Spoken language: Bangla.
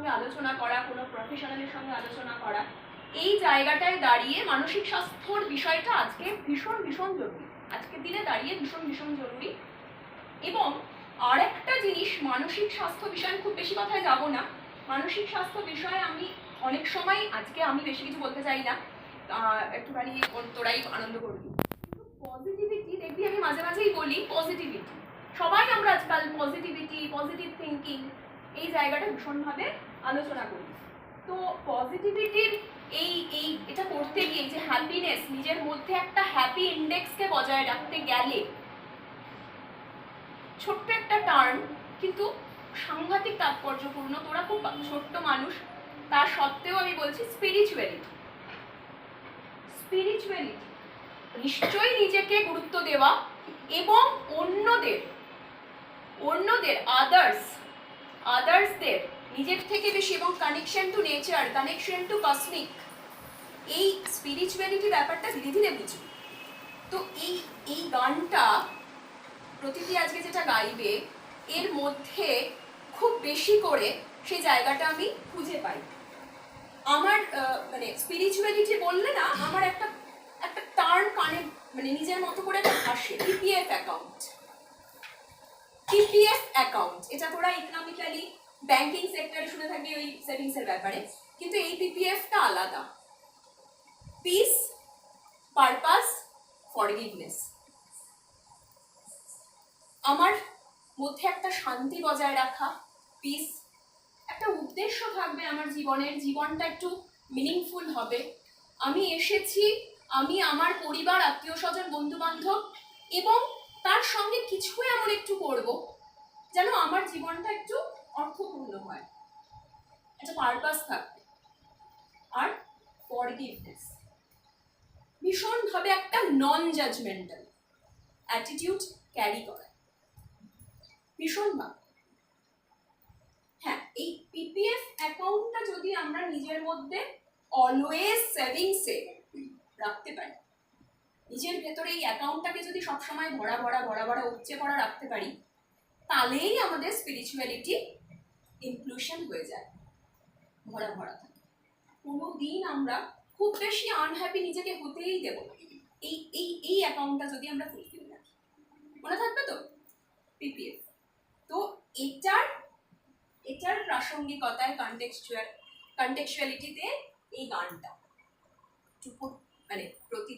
সঙ্গে আলোচনা করা, কোনো প্রফেশনালের সঙ্গে আলোচনা করা, এই জায়গাটায় দাঁড়িয়ে মানসিক স্বাস্থ্যর বিষয়টা আজকে ভীষণ ভীষণ জরুরি, আজকের দিনে দাঁড়িয়ে ভীষণ ভীষণ জরুরি। এবং আর একটা জিনিস, মানসিক স্বাস্থ্য বিষয়ে খুব বেশি কথায় যাব না, মানসিক স্বাস্থ্য বিষয়ে আমি অনেক সময়, আজকে আমি বেশি কিছু বলতে চাই না, একটুখানি তোরাই আনন্দ করবি। কিন্তু পজিটিভিটি দেখবি, আমি মাঝে মাঝেই বলি পজিটিভিটি, সবাই আমরা আজকাল পজিটিভিটি, পজিটিভ থিঙ্কিং এই জায়গাটা ভীষণভাবে আলোচনা করি। তো পজিটিভিটির এটা করতে গিয়ে, যে হ্যাপিনেস, নিজের মধ্যে একটা হ্যাপি ইন্ডেক্সকে বজায় রাখতে গেলে, ছোট্ট একটা টার্ম কিন্তু সাংঘাতিক তাৎপর্যপূর্ণ, তোরা খুব ছোট্ট মানুষ, তার সত্ত্বেও আমি বলছি স্পিরিচুয়ালিটি। স্পিরিচুয়ালিটি নিশ্চয়ই নিজেকে গুরুত্ব দেওয়া এবং অন্যদের আদার্সদের নিজের থেকে বেশি, এবং connection to nature, connection to cosmic, এই স্পিরিচুয়ালিটি ব্যাপারটা ধীরে ধীরে বুঝি। তো এই গানটা প্রতিটি আজকে যেটা গাইবে, এর মধ্যে খুব বেশি করে সেই জায়গাটা আমি খুঁজে পাই। আমার মানে স্পিরিচুয়ালিটি বললে না, আমার একটা টার্ম কানে মানে নিজের মতো করে আসে, পিপিএফ অ্যাকাউন্ট। পিপিএফ অ্যাকাউন্ট, এটা তোরা ইকোনমিক্যালি ব্যাংকিং সেক্টরে শুনে থাকবি ওই সেভিংসের ব্যাপারে, কিন্তু এই পিপিএফটা আলাদা। Piece, purpose, forgiveness. আমার মধ্যে একটা শান্তি বজায় রাখা, পিস, একটা উদ্দেশ্য থাকবে আমার জীবনের, জীবনটা একটু মিনিংফুল হবে। আমি এসেছি, আমি আমার পরিবার, আত্মীয় স্বজন, বন্ধু বান্ধব এবং তার সঙ্গে কিছু এমন একটু করব যেন আমার জীবনটা একটু অর্থপূর্ণ হয়, একটা পারপাস থাকবে। আর ফরগিভনেস, ভীষণভাবে একটা নন জাজমেন্টাল অ্যাটিটিউড ক্যারি করা, ভীষণভাবে। হ্যাঁ, এই পিপিএফ অ্যাকাউন্টটা যদি আমরা নিজের মধ্যে অলওয়েজ সেভিংসে রাখতে পারি, নিজের ভেতরে এই অ্যাকাউন্টটাকে যদি সবসময় ভরা ভরা ভরা ভরা উপচে পড়া রাখতে পারি, তাহলেই আমাদের স্পিরিচুয়ালিটি ইনক্লুশন হয়ে যায়, ভরা ভরা থাকে। কোনো দিন আমরা খুব বেশি আনহ্যাপি নিজেকে হতেই দেব না, এই অ্যাকাউন্টটা যদি আমরা ফুলফিল রাখি। মনে থাকবে তো পিপিএফ? তো এটার প্রাসঙ্গিকতায়, কন্টেক্সচুয়ালিটিতে এই গানটা মানে প্রতি